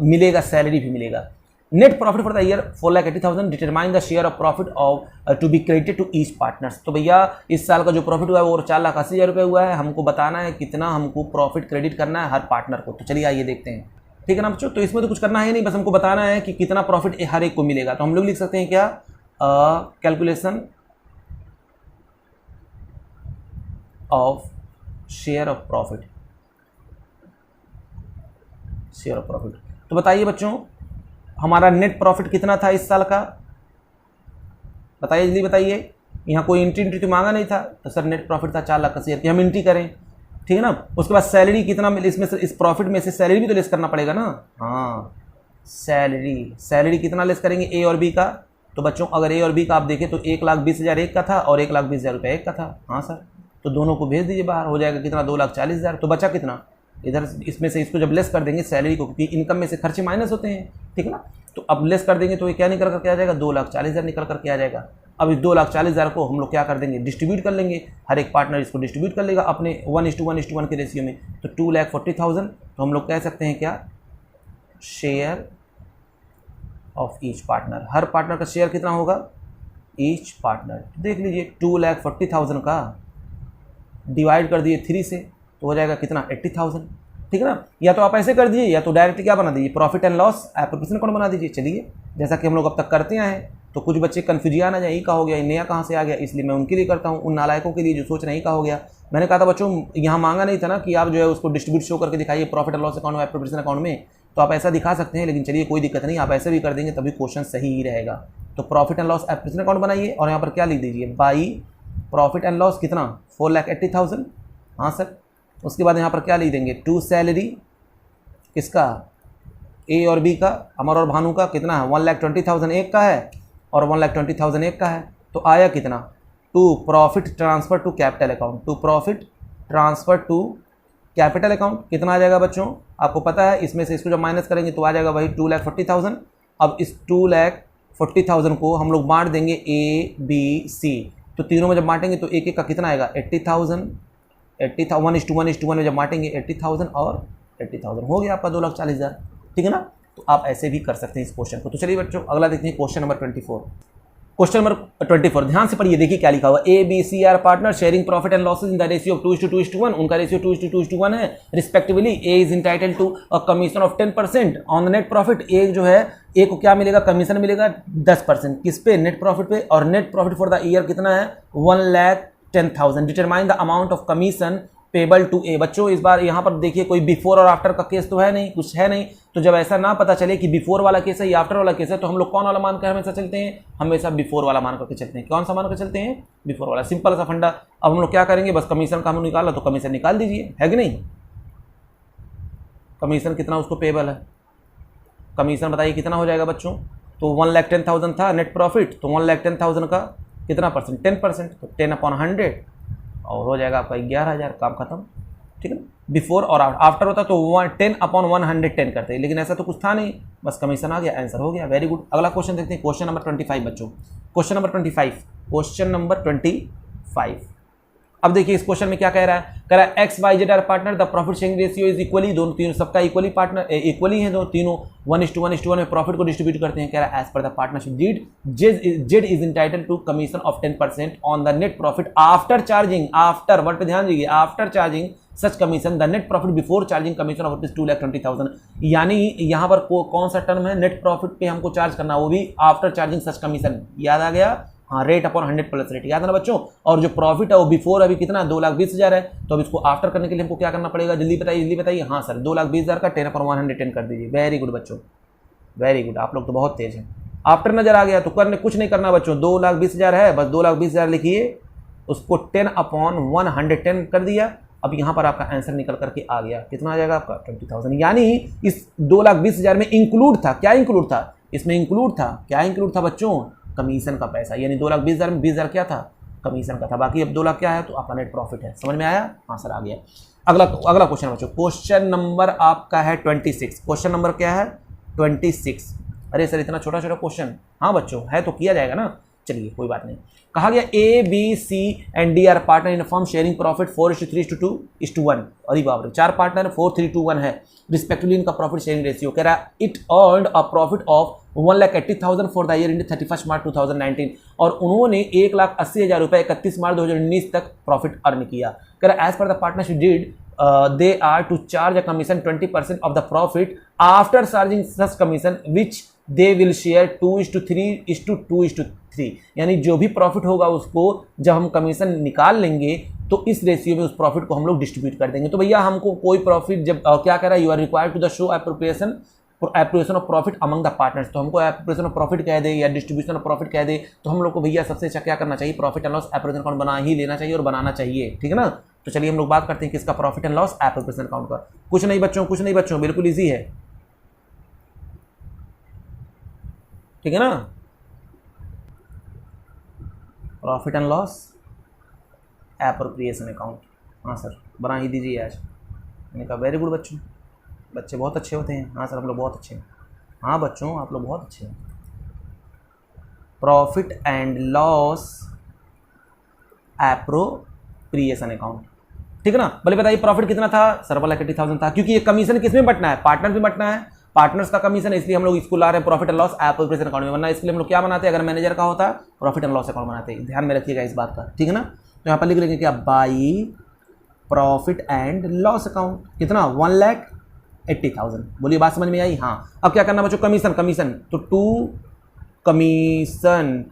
मिलेगा, सैलरी भी मिलेगा। Net profit for the year 4,80,000। Determine the share of profit of to be credited to each partners. तो भैया इस साल का जो प्रॉफिट हुआ है वो 4,80,000 रुपये हुआ है, हमको बताना है कितना हमको प्रॉफिट क्रेडिट करना है हर पार्टनर को। तो चलिए आइए देखते हैं, ठीक है ना बच्चों। तो इसमें तो कुछ करना है नहीं, बस हमको बताना है कि कितना प्रॉफिट हर एक को मिलेगा। तो हम लोग लिख सकते हैं क्या, calculation of share of profit, share of profit. तो बताइए बच्चों हमारा नेट प्रॉफिट कितना था इस साल का, बताइए जल्दी बताइए। यहाँ कोई एंट्री तो मांगा नहीं था, तो सर नेट प्रॉफिट था 4,80,000 की, हम एंट्री करें, ठीक है ना। उसके बाद सैलरी कितना मिले, इसमें से इस प्रॉफिट में से सैलरी भी तो लेस करना पड़ेगा ना। हाँ सैलरी कितना लेस करेंगे ए और बी का। तो बच्चों अगर ए और बी का आप देखें तो 1,20,000 एक का था और 1,20,000 रुपये एक का था। हाँ सर, तो दोनों को भेज दीजिए बाहर, हो जाएगा कितना 2,40,000। तो बचा कितना, इधर इसमें से इसको जब लेस कर देंगे सैलरी को, क्योंकि इनकम में से खर्चे माइनस होते हैं, ठीक है ना। तो अब लेस कर देंगे तो ये क्या निकल करके आ जाएगा, 2,40,000 निकल करके आ जाएगा। अब इस 2,40,000 को हम लोग क्या कर देंगे, डिस्ट्रीब्यूट कर लेंगे, हर एक पार्टनर इसको डिस्ट्रीब्यूट कर लेगा अपने 1:1:1 के रेशियो में। तो 2,40,000, तो हम लोग कह सकते हैं क्या, share of each partner. Her partner का शेयर कितना होगा, ईच पार्टनर। देख लीजिए 2,40,000 का डिवाइड कर दिए 3 से, तो हो जाएगा कितना 80,000, ठीक है ना। या तो आप ऐसे कर दीजिए या तो डायरेक्टली क्या बना दीजिए, profit and loss appropriation account बना दीजिए। चलिए जैसा कि हम लोग अब तक करते आए हैं, तो कुछ बच्चे कन्फ्यूजिया ना जाए, ये का हो गया, ये नया कहाँ से आ गया, इसलिए मैं उनके लिए करता हूँ, उन नालायकों के लिए जो सोच रहे हैं का हो गया। मैंने कहा था बच्चों यहाँ मांगा नहीं था ना कि आप जो है उसको डिस्ट्रीब्यूट शो करके दिखाइए प्रॉफिट एंड लॉस अकाउंट में, एप्रोप्रिएशन अकाउंट में, तो आप ऐसा दिखा सकते हैं, लेकिन चलिए कोई दिक्कत नहीं, आप ऐसे भी कर देंगे तभी क्वेश्चन सही ही रहेगा। तो profit and loss appropriation account बनाइए और यहाँ पर क्या लिख दीजिए, बाई प्रॉफिट एंड लॉस कितना 4,80,000। हाँ सर, उसके बाद यहाँ पर क्या लिख देंगे, टू सैलरी किसका, ए और बी का, अमर और भानु का कितना है 1,20,000 एक का है और 1,20,000 एक का है। तो आया कितना, to profit transfer to capital account, to profit transfer to capital account कितना आ जाएगा बच्चों, आपको पता है, इसमें से इसको जब माइनस करेंगे तो आ जाएगा वही 2,40,000। अब इस 2,40,000 को हम लोग बांट देंगे ए बी सी, तो तीनों में जब बांटेंगे तो एक एक का कितना आएगा 80,000, 1:1 में जब बांटेंगे 80,000 और 80,000 हो गया आपका 2,40,000, ठीक है ना। तो आप ऐसे भी कर सकते हैं इस क्वेश्चन को। तो चलिए बच्चों अगला देखते हैं क्वेश्चन नंबर 24। क्वेश्चन नंबर 24 ध्यान से पढ़िए, देखिए क्या लिखा हुआ, A B C are partner sharing profit and losses in the ratio of 2:2:1। उनका रेशियो 2:2:1 है respectively. A is entitled to a commission of 10% on the net profit. A जो है, ए को क्या मिलेगा, कमीशन मिलेगा 10%, किस पे, नेट प्रॉफिट पे। और net profit for the year कितना है 1,10,000। Determine the amount of commission payable to A. बच्चों इस बार यहाँ पर देखिए कोई बिफोर और आफ्टर का केस तो है नहीं, कुछ है नहीं, तो जब ऐसा ना पता चले कि बिफोर वाला केस है या आफ्टर वाला केस है, तो हम लोग कौन वाला मान कर हमेशा चलते हैं, हमेशा बिफोर वाला मान करके चलते हैं। कौन सा मान कर चलते हैं, बिफोर वाला, सिंपल सा फंडा। अब हम लोग क्या करेंगे, बस कमीशन का हम निकाला तो कमीशन निकाल दीजिए, है कि नहीं। कमीशन कितना उसको पेबल है, कमीशन बताइए कितना हो जाएगा बच्चों, तो 1,10,000 था नेट प्रॉफिट, तो 1,10,000 का कितना परसेंट, 10%, तो 10/100 और हो जाएगा आपका 11,000, काम खत्म, ठीक है ना। बिफोर और आफ्टर होता तो 10/110 करते हैं, लेकिन ऐसा तो कुछ था नहीं, बस कमीशन आ गया, आंसर हो गया, वेरी गुड। अगला क्वेश्चन देखते हैं, क्वेश्चन नंबर 25 बच्चों, क्वेश्चन नंबर 25, क्वेश्चन नंबर 25। अब देखिए इस क्वेश्चन में क्या कह रहा है, कह रहा है X Y Z are partner, the profit sharing ratio is equally, दोनों तीनों सबका इक्वली पार्टनर इक्वली है, दोनों तीनों 1:1 में प्रॉफिट को डिस्ट्रीब्यूट करते हैं। कह रहा है as per the partnership deed Z is entitle to commission of 10% on the net profit after charging, after word पे ध्यान दीजिए, after charging such commission the net profit before charging commission of ₹2,20,000। यानी यहाँ पर कौन सा टर्म है, net profit पे हमको चार्ज करना, वो भी आफ्टर चार्जिंग सच कमीशन। याद आ गया, हाँ, रेट अपॉन 100 प्लस रेट, याद है ना बच्चों। और जो प्रॉफिट है वो बिफोर अभी कितना 2,20,000 है, तो अब इसको आफ्टर करने के लिए हमको क्या करना पड़ेगा, जल्दी बताइए। हाँ सर, 2,20,000 का 10/110 कर दीजिए। वेरी गुड बच्चों, वेरी गुड, आप लोग तो बहुत तेज हैं। आफ्टर नजर आ गया तो करने कुछ नहीं करना बच्चों, 2,20,000 है, बस 2,20,000 लिखिए, उसको 10/110 कर दिया। अब यहाँ पर आपका आंसर निकल करके आ गया, कितना आ जाएगा आपका 20,000। यानी इस 2,20,000 में इंक्लूड था, क्या इंक्लूड था इसमें, इंक्लूड था, क्या इंक्लूड था बच्चों, कमीशन का पैसा। यानी 2,20,000 में 20,000 क्या था, कमीशन का था, बाकी अब 2 लाख क्या है तो आपका नेट प्रॉफिट है। समझ में आया, हाँ सर आ गया। अगला क्वेश्चन बच्चों, क्वेश्चन नंबर आपका है 26। क्वेश्चन नंबर क्या है 26। अरे सर इतना छोटा छोटा क्वेश्चन, हाँ बच्चों है तो किया जाएगा ना, चलिए कोई बात नहीं। कहा गया A B C and D are partner in firm sharing profit 4:3:2:1। अरे बाप रे, 4 पार्टनर 4:3:1 है रिस्पेक्टिवली इनका प्रॉफिट शेयरिंग रेशियो। कह रहा है it earned a profit of 1,80,000 for the year in 31 मार्च 2019, और उन्होंने 1,80,000 रुपये 31 मार्च 2019 तक प्रॉफिट अर्न किया। कह रहा है as per the partnership deed they are to charge a commission 20% of the profit after charging such commission which they will share 2:3:2:3। यानी जो भी प्रॉफिट होगा उसको जब हम कमीशन निकाल लेंगे तो इस रेशियो में उस प्रॉफिट को हम लोग डिस्ट्रीब्यूट कर देंगे। तो भैया हमको कोई प्रॉफिट जब क्या कह रहा है, you are required to the show appropriation of profit among the partners. तो हमको एप्रोप्रिएशन ऑफ प्रॉफिट कह दे या डिस्ट्रीब्यूशन ऑफ प्रॉफिट कह दे, तो हम लोग को भैया सबसे अच्छा क्या करना चाहिए, profit and loss appropriation account बना ही लेना चाहिए और बनाना चाहिए, ठीक है ना। तो चलिए हम लोग बात करते हैं किसका, profit and loss appropriation account का। कुछ नहीं बच्चों, बिल्कुल ईजी है, ठीक है ना। Profit and loss appropriation account, हाँ सर बना ही दीजिए आज। मैंने कहा वेरी गुड बच्चों, बच्चे बहुत अच्छे होते हैं। हाँ सर हम लोग बहुत अच्छे हैं, हाँ बच्चों आप लोग बहुत अच्छे हैं। Profit and loss appropriation account, ठीक है ना। भले बताइए प्रॉफिट कितना था सर, 1,80,000 था, क्योंकि ये कमीशन किस में बंटना है, पार्टनर में बंटना है, पार्टनर्स का कमीशन, इसलिए हम लोग इसको ला रहे हैं profit and loss appropriation account में। वरना इसके लिए हम लोग क्या बनाते हैं, अगर मैनेजर का होता प्रॉफिट एंड लॉस अकाउंट बनाते हैं। ध्यान में रखिएगा इस बात का, ठीक है ना। तो यहाँ पर लिख लेंगे क्या, by profit and loss account, कितना 1,80,000। बोलिए बात समझ में आई, हाँ। अब क्या करना बच्चों, कमीशन तो टू कमीशन।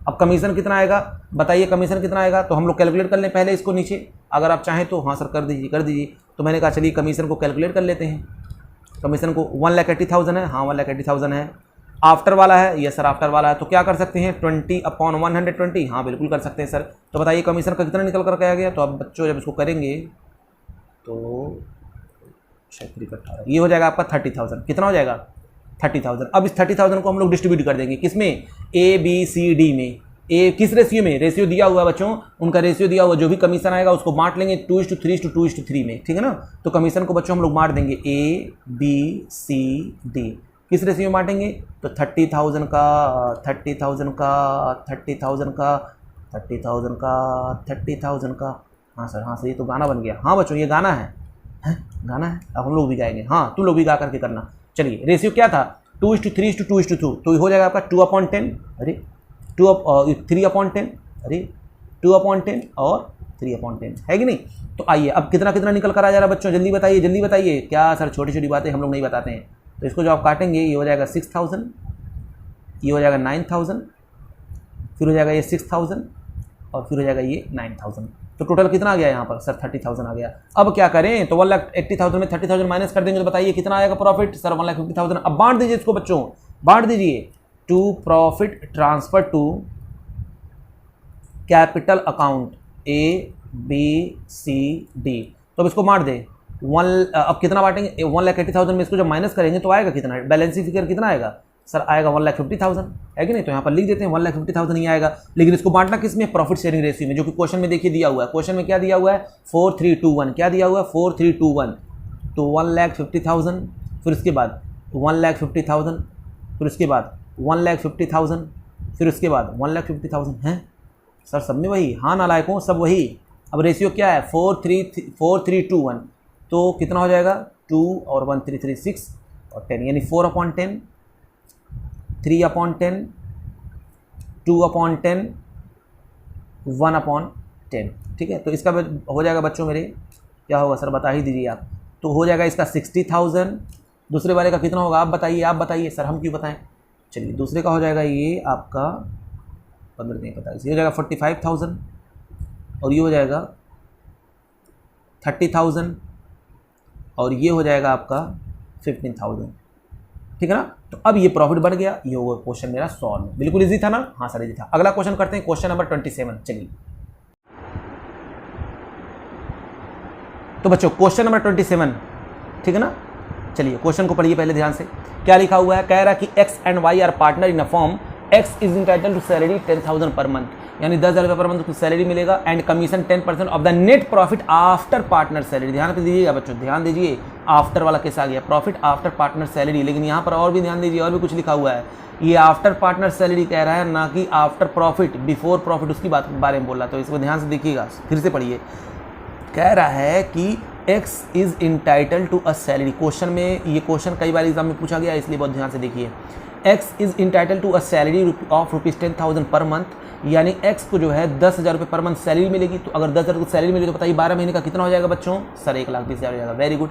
अब कमीशन कितना आएगा बताइए, कमीशन कितना आएगा, तो हम लोग कैलकुलेट कर लें पहले इसको नीचे, अगर आप चाहें तो। हाँ सर कर दीजिए। तो मैंने कहा चलिए कमीशन को कैलकुलेट कर लेते हैं। कमीशन को 1,80,000 है, हाँ 1,80,000 है। आफ्टर वाला है, यस सर आफ्टर वाला है, तो क्या कर सकते हैं 20/120, हाँ बिल्कुल कर सकते हैं सर। तो बताइए कमीशन का कितना निकल कर आ गया। तो अब बच्चों जब इसको करेंगे तो 18 ये हो जाएगा आपका 30,000। कितना हो जाएगा 30,000। अब इस 30,000 को हम लोग डिस्ट्रीब्यूट कर देंगे किसमें, ए बी सी डी में। ए किस रेशियो में, रेशियो दिया हुआ बच्चों, उनका रेशियो दिया हुआ, जो भी कमीशन आएगा उसको बांट लेंगे 2:3:2:3 में, ठीक है ना। तो कमीशन को बच्चों हम लोग बांट देंगे ए बी सी डी, किस रेशियो में बांटेंगे, तो 30,000 का 30,000 का 30,000 का 30,000 का 30,000 का। हाँ सर ये तो गाना बन गया। हाँ बच्चों ये गाना है, गाना है, अब हम लोग भी गाएंगे। हाँ तुम लोग भी गा करके करना। चलिए रेशियो क्या था 2:3:2:2, तो हो जाएगा आपका 2/10, अरे 3/10, अरे 2/10 और 3/10 है कि नहीं। तो आइए अब कितना निकल कर आ जा रहा है बच्चों, जल्दी बताइए। क्या सर छोटी छोटी बातें हम लोग नहीं बताते हैं। तो इसको जो आप काटेंगे ये हो जाएगा 6,000, ये हो जाएगा 9,000, फिर हो जाएगा ये 6,000 और फिर हो जाएगा ये 9,000। तो टोटल कितना आ गया यहाँ पर सर 30,000 आ गया। अब क्या करें, तो 1,80,000 में 30,000 माइनस कर देंगे तो बताइए कितना आएगा प्रॉफिट, सर 1,50,000। अब बांट दीजिए इसको बच्चों, बांट दीजिए to profit transfer to capital account A B C D. तो अब इसको बांट दे अब कितना बांटेंगे 1,80,000 में इसको जब माइनस करेंगे तो आएगा कितना, बैलेंसिंग फिगर कितना आएगा सर, आएगा 1,50,000 है कि नहीं। तो यहाँ पर लिख देते हैं 1,50,000 ही आएगा, लेकिन इसको बांटना किस में, प्रॉफिट शेयरिंग रेशियो में, जो कि क्वेश्चन में देखिए दिया हुआ है। क्वेश्चन में क्या दिया हुआ है 4:3:2:1, क्या दिया हुआ है 4:3:2:1। तो 1,50,000, फिर उसके बाद 1,50,000, फिर उसके बाद 1,50,000, फिर उसके बाद 1,50,000 है। सर सब में वही, हाँ नालायकों सब वही। अब रेशियो क्या है 4:3:1, तो कितना हो जाएगा 2 और 1 3 3 6 और 10, यानी 4/10, 3/10, 2/10, 1/10। ठीक है, तो इसका हो जाएगा बच्चों मेरे, क्या होगा सर बता ही दीजिए आप। तो हो जाएगा इसका 60,000। दूसरे वाले का कितना होगा आप बताइए सर, हम क्यों बताएं। चलिए दूसरे का हो जाएगा ये आपका 15 नहीं पता, ये हो जाएगा 45,000 और ये हो जाएगा 30,000 और ये हो जाएगा आपका 15,000। ठीक है ना। तो अब ये प्रॉफिट बढ़ गया, ये होगा क्वेश्चन मेरा सॉल्व। बिल्कुल इजी था ना, हाँ सर इजी था। अगला क्वेश्चन करते हैं, क्वेश्चन नंबर 27। चलिए तो बच्चों क्वेश्चन नंबर 27, ठीक है ना। चलिए क्वेश्चन को पढ़िए पहले ध्यान से। क्या लिखा हुआ है, कह रहा है कि X and Y are partner in a form, X is entitled to salary 10,000 per month, यानी 10,000 रुपये पर मंथ उसको सैलरी मिलेगा, and commission 10% of the net profit after partner salary. ध्यान दीजिएगा बच्चों, ध्यान दीजिए, आफ्टर वाला केस आ गया, प्रॉफिट आफ्टर पार्टनर सैलरी। लेकिन यहाँ पर और भी ध्यान दीजिए, और भी कुछ लिखा हुआ है, ये आफ्टर पार्टनर सैलरी कह रहा है, ना कि आफ्टर प्रॉफिट, बिफोर प्रॉफिट उसकी बारे में बोल रहा है। तो इसको ध्यान से देखिएगा, फिर से पढ़िए। कह रहा है कि X is entitle to a salary, question में ये क्वेश्चन कई बार एग्जाम में पूछा गया, इसलिए बहुत ध्यान से देखिए। X is entitle to a salary of ₹10,000 per month, यानी X को जो है 10,000 रुपये पर मंथ सैलरी मिलेगी। तो अगर 10,000 रुपये सैलरी मिलेगी तो बताइए 12 महीने का कितना हो जाएगा बच्चों, सर 1,20,000 हो जाएगा। Very good.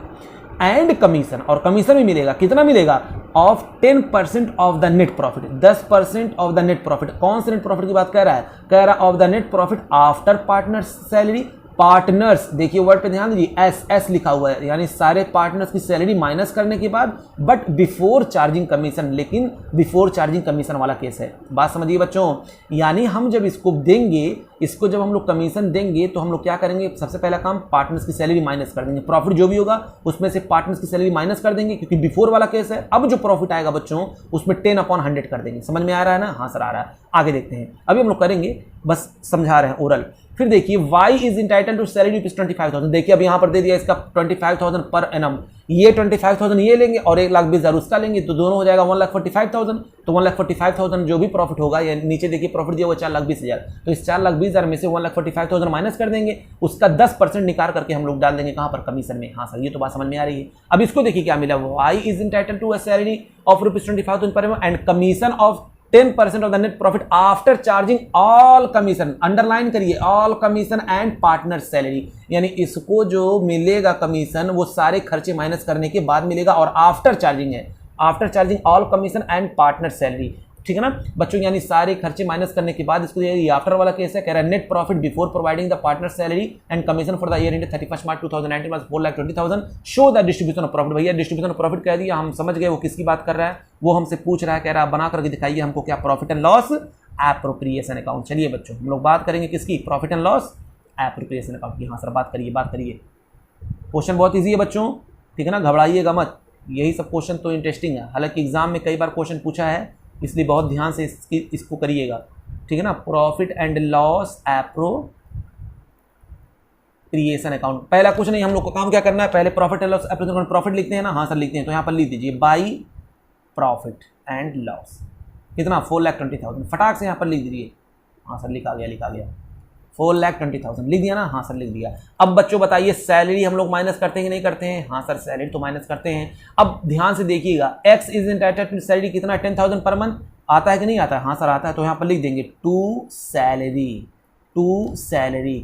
एंड कमीशन, और कमीशन भी मिलेगा, कितना मिलेगा, of 10% of the net profit, 10% of the net profit. कौन से नेट प्रॉफिट की बात कर रहा है, कह रहा है of the net profit after partner salary. Partners, देखिए वर्ड पे ध्यान दीजिए, एस लिखा हुआ है, यानी सारे पार्टनर्स की सैलरी माइनस करने के बाद, बट बिफोर चार्जिंग कमीशन, लेकिन बिफोर चार्जिंग कमीशन वाला केस है। बात समझिए बच्चों, यानी हम जब इसको देंगे, इसको जब हम लोग कमीशन देंगे तो हम लोग क्या करेंगे, सबसे पहला काम पार्टनर्स की सैलरी माइनस कर देंगे, प्रॉफिट जो भी होगा उसमें से पार्टनर्स की सैलरी माइनस कर देंगे, क्योंकि बिफोर वाला केस है। अब जो प्रॉफिट आएगा बच्चों उसमें 10/100 कर देंगे। समझ में आ रहा है ना, हाँ सर आ रहा है। आगे देखते हैं, अभी हम लोग करेंगे, बस समझा रहे हैं ओरल। फिर देखिए y is entitle to salary ₹25,000, देखिए अब यहाँ पर दे दिया इसका 25,000 पर एनम, ये 25,000 ये लेंगे और 1,20,000 उसका लेंगे, तो दोनों हो जाएगा 1,45,000। तो 1,45,000 जो भी प्रॉफिट होगा, या नीचे देखिए प्रॉफिट दिया हुआ 4,20,000, तो इस 4,20,000 में से 1,45,000 माइनस कर देंगे, उसका 10% निकाल करके हम लोग डाल देंगे कहाँ पर, कमीशन में। हाँ सर ये तो बात समझ में आ रही है। अब इसको देखिए क्या मिला, y is entitle to a salary of ₹25,000 per annum and commission of 10% of the net profit after charging all commission, underline करिए, all commission and partner salary, यानी इसको जो मिलेगा कमीशन वो सारे खर्चे माइनस करने के बाद मिलेगा, और आफ्टर चार्जिंग है, after charging all commission and partner salary. ठीक है ना बच्चों, यानी सारे खर्चे माइनस करने के बाद इसको, ये आफ्टर वाला केस है, कह रहा है net profit before providing the partner salary and commission for the year ended 31 March 2019 was 4,20,000। Show the distribution of profit. भैया डिस्ट्रीब्यूशन ऑफ प्रॉफिट कह दिया, हम समझ गए वो किसकी बात कर रहा है, वो हमसे पूछ रहा है, कह रहा है बना करके दिखाइए हमको क्या, profit and loss appropriation account. चलिए बच्चों हम लोग बात करेंगे किसकी, profit and loss appropriation account की। हाँ सर बात करिए। क्वेश्चन बहुत ईजी है बच्चों, ठीक है ना, घबराइएगा मत, यही सब क्वेश्चन तो इंटरेस्टिंग है। हालांकि एग्जाम में कई बार क्वेश्चन पूछा है, इसलिए बहुत ध्यान से इसको करिएगा, ठीक है ना। Profit and loss appropriation account, पहला कुछ नहीं, हम लोग को काम क्या करना है, पहले profit and loss appropriation account, profit लिखते हैं ना, हाँ सर लिखते हैं, तो यहाँ पर लिख दीजिए बाई प्रॉफिट एंड लॉस, कितना 4,20,000, फटाक से यहाँ पर लिख दीजिए। हाँ सर लिखा गया 4,20,000 लिख दिया ना, हाँ सर लिख दिया। अब बच्चों बताइए सैलरी हम लोग माइनस करते हैं कि नहीं करते हैं, हाँ सर सैलरी तो माइनस करते हैं। अब ध्यान से देखिएगा, X is entitled to salary कितना 10,000 पर मंथ, आता है कि नहीं आता है, हाँ सर आता है, तो यहाँ पर लिख देंगे टू सैलरी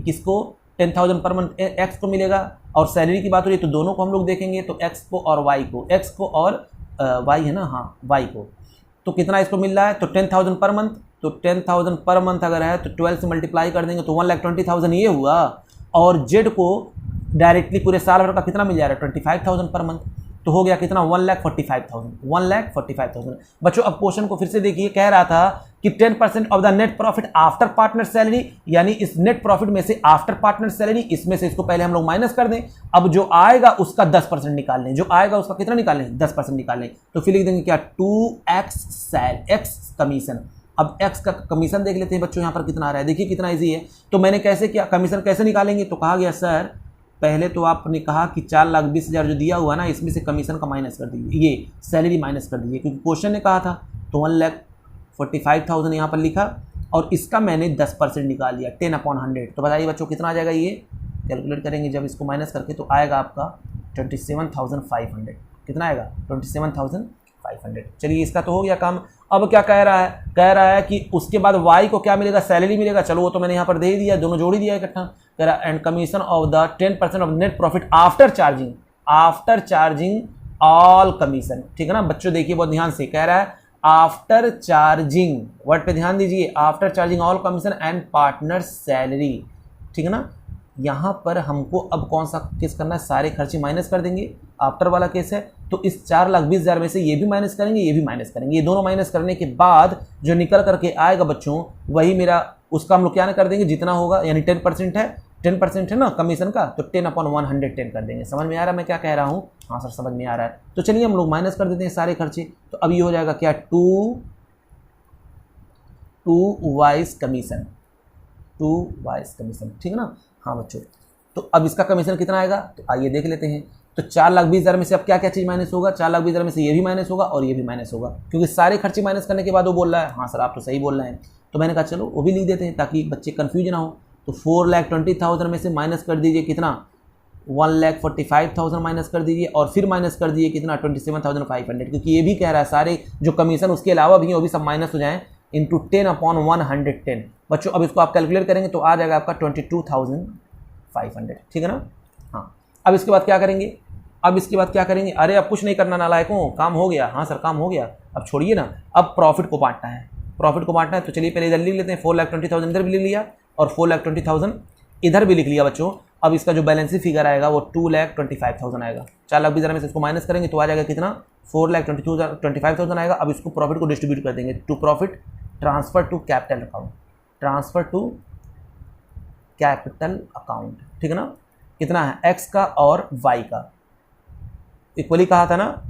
किसको, 10,000 पर मंथ एक्स को मिलेगा, और सैलरी की बात हो रही है तो दोनों को हम लोग देखेंगे, तो एक्स को और वाई को, एक्स को और वाई है ना, हाँ वाई को, तो कितना इसको मिल रहा है, तो 10,000 पर मंथ, तो 10,000 पर मंथ अगर है तो 12 से मल्टीप्लाई कर देंगे तो 1,20,000 ये हुआ, और जेड को डायरेक्टली पूरे साल भर का कितना मिल जा रहा है 25,000 पर मंथ, तो हो गया कितना 1,45,000। बच्चों अब क्वेश्चन को फिर से देखिए, कह रहा था कि 10% of the net profit after partner salary, यानी इस नेट प्रॉफिट में से आफ्टर पार्टनर सैलरी, इसमें से इसको पहले हम लोग माइनस कर दें, अब जो आएगा उसका 10% निकाल लें, जो आएगा उसका कितना निकाल लें 10% निकाल लें, तो फिर लिख देंगे क्या 2x कमीशन। अब x का कमीशन देख लेते हैं बच्चों, यहाँ पर कितना आ रहा है, देखिए कितना इजी है। तो मैंने कैसे किया, कमीशन कैसे निकालेंगे, तो कहा गया सर पहले तो आपने कहा कि 4,20,000 जो दिया हुआ ना, इसमें से कमीशन का माइनस कर दीजिए, ये सैलरी माइनस कर दीजिए, क्योंकि क्वेश्चन ने कहा था, तो 1,45,000 यहाँ पर लिखा, और इसका मैंने 10% निकाल लिया 10/100। तो बताइए बच्चों कितना आ जाएगा, ये कैलकुलेट करेंगे जब इसको माइनस करके तो आएगा आपका 27,500। कितना आएगा 27,500। चलिए इसका तो हो गया काम। अब क्या कह रहा है, कह रहा है कि उसके बाद वाई को क्या मिलेगा, सैलरी मिलेगा। चलो वो तो मैंने यहाँ पर दे ही दिया, दोनों जोड़ ही दिया इकट्ठा। कह रहा है and commission of the 10% of net profit after charging all commission. ठीक है ना बच्चों, देखिए बहुत ध्यान से, कह रहा है आफ्टर चार्जिंग, वर्ड पे ध्यान दीजिए, after charging all commission and partner salary. ठीक है ना, यहाँ पर हमको अब कौन सा केस करना है, सारे खर्चे माइनस कर देंगे, आफ्टर वाला केस है। तो इस 4,20,000 में से ये भी माइनस करेंगे, ये भी माइनस करेंगे। ये दोनों माइनस करने के बाद जो निकल करके आएगा बच्चों, वही मेरा, उसका हम लोग क्या कर देंगे, जितना होगा, यानी 10% है ना कमीशन का, तो 10/110 कर देंगे। समझ में आ रहा है मैं क्या कह रहा हूँ? हाँ सर समझ में आ रहा है। तो चलिए हम लोग माइनस कर देते हैं सारे खर्चे। तो अब ये हो जाएगा क्या, टू वाइज कमीशन, ठीक है ना। हाँ बच्चों, तो अब इसका कमीशन कितना आएगा, तो आइए देख लेते हैं। तो 4,20,000 में से अब क्या क्या चीज़ माइनस होगा, 4,20,000 में से ये भी माइनस होगा और ये भी माइनस होगा, क्योंकि सारे खर्चे माइनस करने के बाद वो बोल रहा है। हाँ सर आप तो सही बोल रहे हैं। तो मैंने कहा चलो वो भी लिख देते हैं ताकि बच्चे कन्फ्यूज ना हो। तो 4,20,000 में से माइनस कर दीजिए कितना, 1,45,000 माइनस कर दीजिए, और फिर माइनस कर दीजिए कितना, 27,500, क्योंकि ये भी कह रहा है सारे जो कमीशन उसके अलावा भी हैं वो भी सब माइनस हो जाएँ, इंटू 10/110। बच्चों अब इसको आप कैलकुलेट करेंगे तो आ जाएगा आपका 22,500। ठीक है ना। हाँ अब इसके बाद क्या करेंगे, अरे अब कुछ नहीं करना नालायकों, काम हो गया। हाँ सर काम हो गया, अब छोड़िए ना, अब प्रॉफिट को बांटना है। तो चलिए पहले इधर लिख लेते हैं, 4,20,000 इधर भी लिख लिया और 4,20,000 इधर भी लिख लिया बच्चों। अब इसका जो बैलेंस फिगर आएगा वो 2,25,000 आएगा। 4,20,000 में से इसको माइनस करेंगे तो आ जाएगा कितना, 4,25,000 आएगा। अब इसको प्रॉफिट को डिस्ट्रीब्यूट कर देंगे, to profit transfer to capital account, ठीक है ना। कितना है, एक्स का और वाई का इक्वली कहा था ना,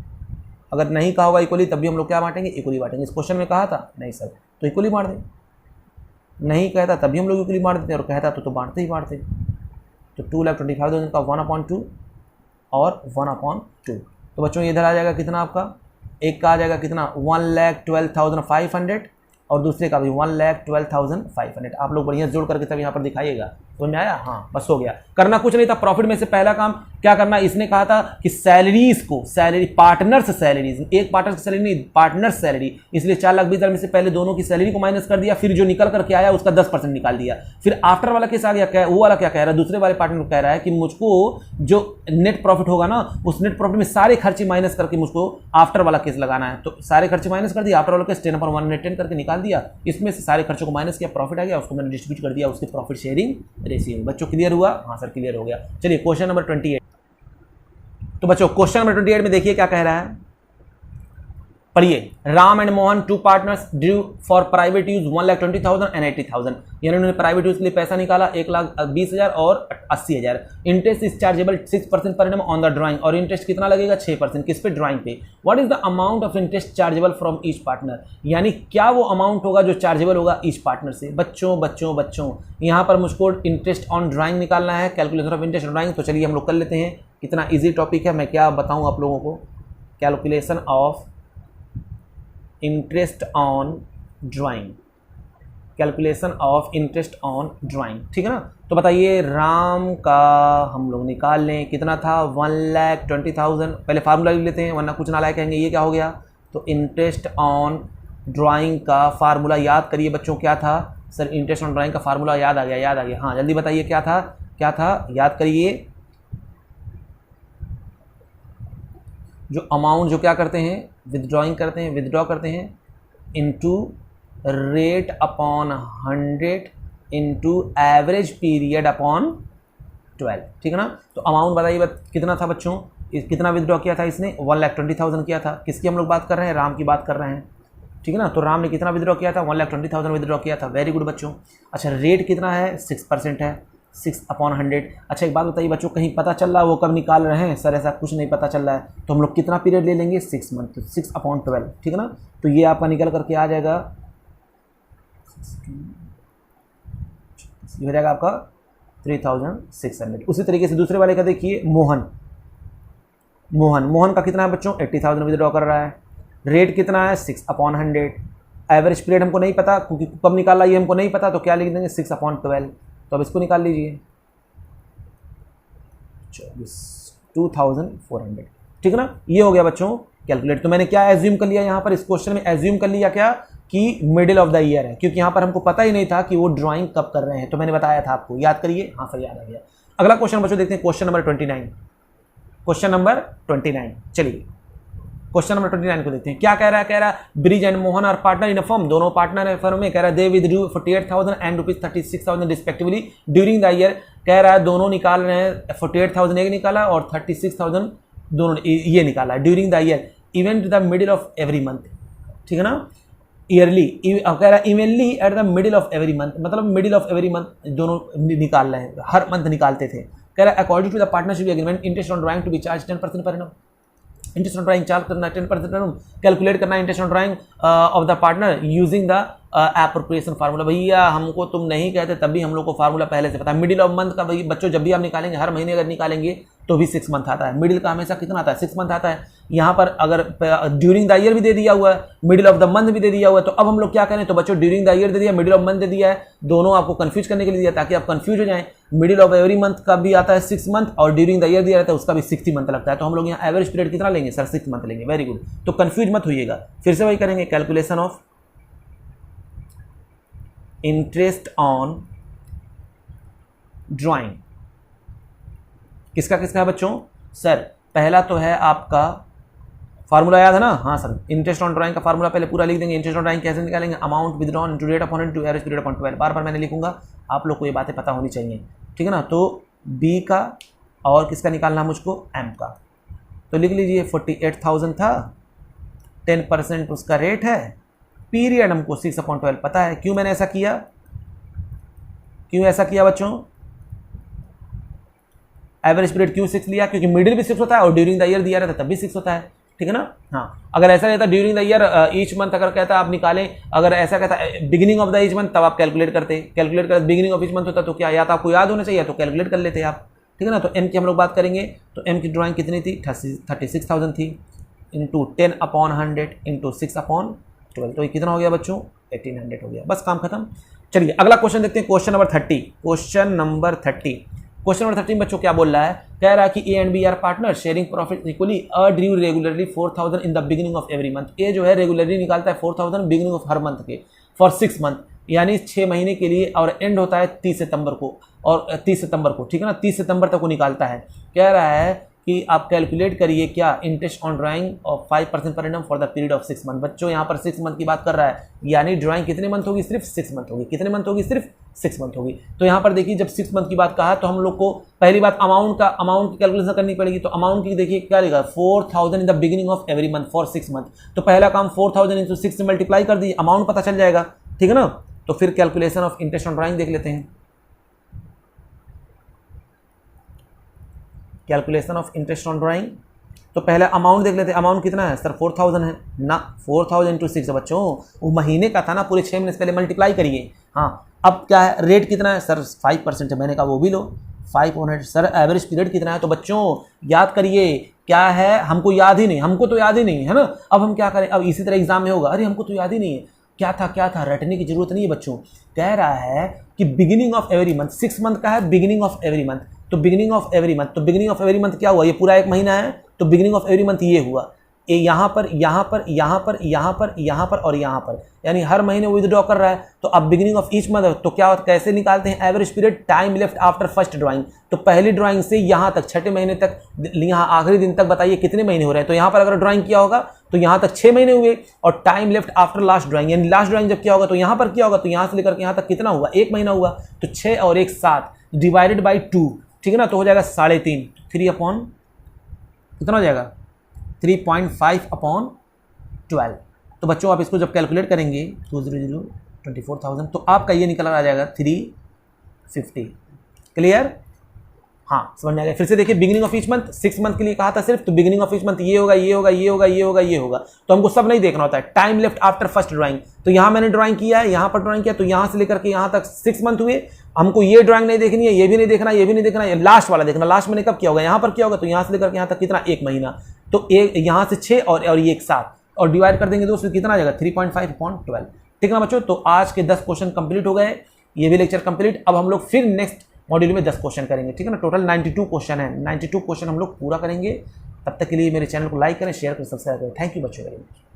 अगर नहीं कहा होगा इक्वली तब भी हम लोग क्या बांटेंगे, इक्वली बांटेंगे। इस क्वेश्चन में कहा था नहीं सर तो इक्वली बांट दें, नहीं कहता तभी हम लोग इक्वली बांट देते हैं, और कहता तो बांटते ही बांटते। तो 2,25,000 का 1/2 और 1/2। तो बच्चों इधर आ जाएगा कितना आपका, एक का आ जाएगा कितना 1,12,500 और दूसरे का भी 1,12,500। आप लोग बढ़िया जोड़ करके तब यहाँ पर दिखाइएगा। समझ में आया? हाँ बस हो गया, करना कुछ नहीं था। प्रॉफिट में से पहला काम क्या करना, इसने कहा था कि सैलरीज को, पार्टनर्स सैलरीज, एक पार्टनर की सैलरी नहीं, पार्टनर्स सैलरी, इसलिए 4,20,000 में से पहले दोनों की सैलरी को माइनस कर दिया, फिर जो निकल करके आया उसका 10% निकाल दिया। फिर आफ्टर वाला केस आ गया, वो वाला क्या कह रहा है, दूसरे वाले पार्टनर कह रहा है कि मुझको जो नेट प्रॉफिट होगा ना, उस नेट प्रॉफिट में सारे खर्चे माइनस करके मुझको आफ्टर वाला केस लगाना है। तो सारे खर्चे माइनस कर दिया, आफ्टर वाला केस 10/110 करके निकाल दिया, इसमें से सारे खर्चों को माइनस किया, प्रॉफिट आ गया, उसको मैंने डिस्ट्रीब्यूट कर दिया उसके प्रॉफिट शेयरिंग रेशियो। बच्चों क्लियर हुआ? हाँ सर क्लियर हो गया। चलिए क्वेश्चन नंबर 28। तो बच्चों क्वेश्चन नंबर 28 में देखिए क्या कह रहा है, पढ़िए। Ram and Mohan two partners due for private use 1,20,000 and 80,000। यानी उन्होंने प्राइवेट यूज के लिए पैसा निकाला 1,20,000 और 80,000। Interest is chargeable 6% per annum on the drawing, और इंटरेस्ट कितना लगेगा 6%, किस पे, ड्राइंग पे। What is the amount of interest chargeable from each partner, यानी क्या वो अमाउंट होगा जो चार्जेबल होगा ईच पार्टनर से। बच्चों यहाँ पर मुझको इंटरेस्ट ऑन ड्राइंग निकालना है, calculation of interest on drawing. तो चलिए हम लोग कर लेते हैं, कितना ईजी टॉपिक है, मैं क्या बताऊँ आप लोगों को। Calculation of interest on drawing, ठीक है ना। तो बताइए राम का हम लोग निकाल लें, कितना था 1,20,000। पहले फार्मूला लिख लेते हैं वरना कुछ ना लायक कहेंगे ये क्या हो गया। तो इंटरेस्ट ऑन ड्राइंग का फार्मूला याद करिए बच्चों, क्या था सर, इंटरेस्ट ऑन ड्राइंग का फार्मूला याद आ गया। हाँ जल्दी बताइए क्या था याद करिए। जो अमाउंट जो क्या करते हैं, विदड्रॉ करते हैं into rate upon 100 into average period upon 12, ठीक है ना। तो अमाउंट बताइए कितना था बच्चों, कितना विदड्रॉ किया था इसने, 1,20,000 किया था। किसकी हम लोग बात कर रहे हैं, राम की बात कर रहे हैं, ठीक है ना। तो राम ने कितना विदड्रॉ किया था, 1,20,000 विदड्रॉ किया था। वेरी गुड बच्चों। अच्छा रेट कितना है, 6% है, 6/100। अच्छा एक बात बताइए बच्चों, कहीं पता चल रहा है वो कब निकाल रहे हैं, सर ऐसा कुछ नहीं पता चल रहा है। तो हम लोग कितना पीरियड ले लेंगे, 6 मंथ, तो 6/12, ठीक है ना। तो ये आपका निकल करके आ जाएगा, ये हो जाएगा आपका 3,600। उसी तरीके से दूसरे वाले का देखिए, मोहन का कितना है बच्चों, 80,000 विदड्रॉ कर रहा है। रेट कितना है, 6/100। एवरेज पीरियड हमको नहीं पता क्योंकि कब निकाला ये हमको नहीं पता, तो क्या लिख देंगे 6/12। तो अब इसको निकाल लीजिए 2400, ठीक है ना। ये हो गया बच्चों कैलकुलेट। तो मैंने क्या एज्यूम कर लिया यहाँ पर, इस क्वेश्चन में एज्यूम कर लिया क्या कि मिडिल ऑफ द ईयर है, क्योंकि यहाँ पर हमको पता ही नहीं था कि वो ड्राइंग कब कर रहे हैं। तो मैंने बताया था आपको, याद करिए। हाँ सर याद आ गया। अगला क्वेश्चन बच्चों देखते हैं, क्वेश्चन नंबर 29। क्वेश्चन नंबर 29, चलिए क्वेश्चन नंबर 29 को देखते हैं। क्या कह रहा है Brij and Mohan are partner in a firm, दोनों पार्टनर है फर्म में। कह रहा है they withdrew 48,000 and ₹36,000 respectively during the year. कह रहा है दोनों निकाल रहे हैं, 48,000 एक निकाला और 36,000 दोनों ये निकाला during the year, event the middle of every month, ठीक है ना। ईयरली कह रहा है evenly at the middle of every month, मतलब मिडिल ऑफ एवरी मंथ दोनों निकाल रहे हैं, हर मंथ निकालते थे। कह रहा है according to the partnership agreement interest on drawing to be charge 10% पर annum, interest on drawing charge करना 10% पर एनम। कैलकुलेट करना interest on drawing of the partner using the appropriation formula. भैया हमको तुम नहीं कहते तब भी हम लोग को फार्मूला पहले से पता है। मिडिल ऑफ मंथ का भाई बच्चों जब भी आप निकालेंगे, हर महीने अगर निकालेंगे तो भी 6 मंथ आता है। मिडिल का हमेशा कितना आता है, 6 मंथ आता है। यहाँ पर अगर ड्यूरिंग द ईयर भी दे दिया हुआ है, मिडिल ऑफ द मंथ भी दे दिया हुआ है, तो अब हम लोग क्या करें, तो बच्चों ड्यूरिंग द ईयर दे दिया, मिडिल ऑफ मंथ दे दिया है, दोनों आपको कंफ्यूज करने के लिए दिया ताकि आप कंफ्यूज हो जाएं। मिडिल ऑफ एवरी मंथ का भी आता है 6 मंथ और ड्यूरिंग द ईयर दिया रहता है उसका भी 60 मंथ लगता है। तो हम लोग यहाँ एवरेज पीरियड कितना लेंगे सर, 6 मंथ लेंगे। वेरी गुड, तो कंफ्यूज मत होइएगा। फिर से वही करेंगे, calculation of interest on drawing किसका किसका है बच्चों। सर पहला तो है आपका फार्मूला याद है ना, हाँ सर, इंटरेस्ट ऑन ड्राइंग का फार्मूला पहले पूरा लिख देंगे। इंटरेस्ट ऑन ड्राइंग कैसे निकालेंगे, amount withdrawn into rate upon into average period upon 12। बार बार मैंने लिखूंगा, आप लोग को ये बातें पता होनी चाहिए, ठीक है ना। तो बी का और किसका निकालना मुझको, एम का। तो लिख लीजिए 48,000 था, 10% उसका रेट है, पीरियड हमको 6/12 पता है। क्यों मैंने ऐसा किया, क्यों ऐसा किया बच्चों, एवरेज पीरियड क्यों 6 लिया, क्योंकि मिडिल भी 6 होता है और ड्यूरिंग द ईयर दिया रहता है तब भी 6 होता है, ठीक है ना। हाँ अगर ऐसा रहता during the year each month अगर कहता आप निकालें, अगर ऐसा कहता beginning of the each month तब आप कैलकुलेट करते बिगिनिंग ऑफ ईच मंथ होता तो क्या या तो आपको याद होना चाहिए तो कैलकुलेट कर लेते आप, ठीक है ना। तो एम की हम लोग बात करेंगे, तो एम की ड्राइंग कितनी थी, 36,000 थी, इंटू 10/100 इंटू 6/12, तो ये कितना हो गया बच्चों, 1800 हो गया। बस काम खत्म। चलिए अगला क्वेश्चन देखते हैं, क्वेश्चन नंबर 30। क्वेश्चन नंबर 30 बच्चों क्या बोल रहा है, कह रहा है कि A and B are partner sharing profit equally, A drew regularly 4,000 in the beginning of every month. A जो है रेगुलरली निकालता है 4,000 बिगिनिंग ऑफ हर मंथ के फॉर 6 मंथ, यानी 6 महीने के लिए, और एंड होता है 30 सितंबर को, और 30 सितंबर को, ठीक है ना, 30 सितंबर तक को निकालता है। कह रहा है कि आप कैलकुलेट करिए क्या, interest on drawing of 5% per annum for the period of 6 month. बच्चों यहाँ पर 6 मंथ की बात कर रहा है, यानी ड्राइंग कितने मंथ होगी, सिर्फ 6 मंथ होगी। कितने मंथ होगी, सिर्फ 6 मंथ होगी। तो यहाँ पर देखिए जब 6 मंथ की बात कहा तो हम लोग को पहली बात अमाउंट की कैलकुलेशन करनी पड़ेगी। तो अमाउंट की देखिए क्या लिखा, 4,000 in the beginning of every month for 6 month. तो पहला काम 4,000 इंटू 6 से मल्टीप्लाई कर दी, अमाउंट पता चल जाएगा, ठीक है ना। तो फिर calculation of interest on drawing देख लेते हैं। Calculation of interest on drawing, तो पहले अमाउंट देख लेते हैं। अमाउंट कितना है सर, 4,000 है ना, 4,000 इंटू 6 बच्चों, वो महीने का था ना, पूरे 6 महीने से पहले मल्टीप्लाई करिए। हाँ अब क्या है, रेट कितना है सर, 5% है, मैंने कहा वो भी लो 500। सर एवरेज पीरियड कितना है, तो बच्चों याद करिए क्या है, हमको याद ही नहीं, हमको तो याद ही नहीं है ना। अब हम क्या करें, अब इसी तरह एग्जाम में होगा, अरे हमको तो याद ही नहीं है, क्या था, रटने की जरूरत नहीं है बच्चों। कह रहा है कि beginning of every month, 6 month का है, बिगिनिंग ऑफ एवरी मंथ, तो बिगिनिंग ऑफ एवरी मंथ, तो बिगिनिंग ऑफ एवरी मंथ क्या हुआ, ये पूरा 1 महीना है, तो बिगिनिंग ऑफ एवरी मंथ ये हुआ, ये यहाँ पर और यहाँ पर, यानी हर महीने विथड्रॉ कर रहा है। तो अब बिगिनिंग ऑफ ईच मंथ, तो क्या कैसे निकालते हैं, average period time left after first drawing. तो पहली ड्राइंग से यहाँ तक 6ठे महीने तक, यहाँ आखिरी दिन तक बताइए कितने महीने हो रहे हैं। तो यहाँ पर अगर ड्राइंग किया होगा तो यहाँ तक 6 महीने हुए, और time left after last drawing, यानी लास्ट ड्राइंग जब किया होगा तो यहाँ पर किया होगा, तो यहाँ से लेकर के यहाँ तक कितना हुआ, 1 महीना हुआ। तो 6 और 1 7 डिवाइडेड बाई 2, ठीक है ना, तो हो जाएगा 3.5, 3 अपॉन कितना हो जाएगा, 3.5/12। तो बच्चों आप इसको जब कैलकुलेट करेंगे 200 24,000, तो आपका ये निकल आ जाएगा 350। क्लियर, हाँ समझ में आ गया। फिर से देखिए beginning of each month, 6 month के लिए कहा था सिर्फ, तो बिगिनिंग ऑफ ईच मंथ ये होगा, तो हमको सब नहीं देखना होता है। Time left after first drawing, तो यहाँ मैंने ड्राइंग किया है, यहाँ पर ड्राइंग किया, तो यहाँ से लेकर के यहाँ तक 6 मंथ हुए। हमको ये ड्राइंग नहीं देखनी है, ये भी नहीं देखना, ये भी नहीं देखना, ये लास्ट वाला देखना। लास्ट मैंने कब किया होगा, यहाँ पर किया होगा, तो यहाँ से लेकर के यहाँ तक कितना, 1 महीना। तो एक यहाँ से 6 और ये 1 7, और डिवाइड कर देंगे दोस्तों कितना आ जाएगा 3.5/12। ठीक है ना बच्चों। तो आज के 10 क्वेश्चन कंप्लीट हो गए, ये भी लेक्चर कंप्लीट। अब हम लोग फिर नेक्स्ट मॉड्यूल में 10 क्वेश्चन करेंगे। ठीक है ना। टोटल 92 क्वेश्चन है, 92 क्वेश्चन हम लोग पूरा करेंगे। तब तक के लिए मेरे चैनल को लाइक करें, शेयर करें, सब्सक्राइब करें। थैंक यू बच्चों वेरी मच।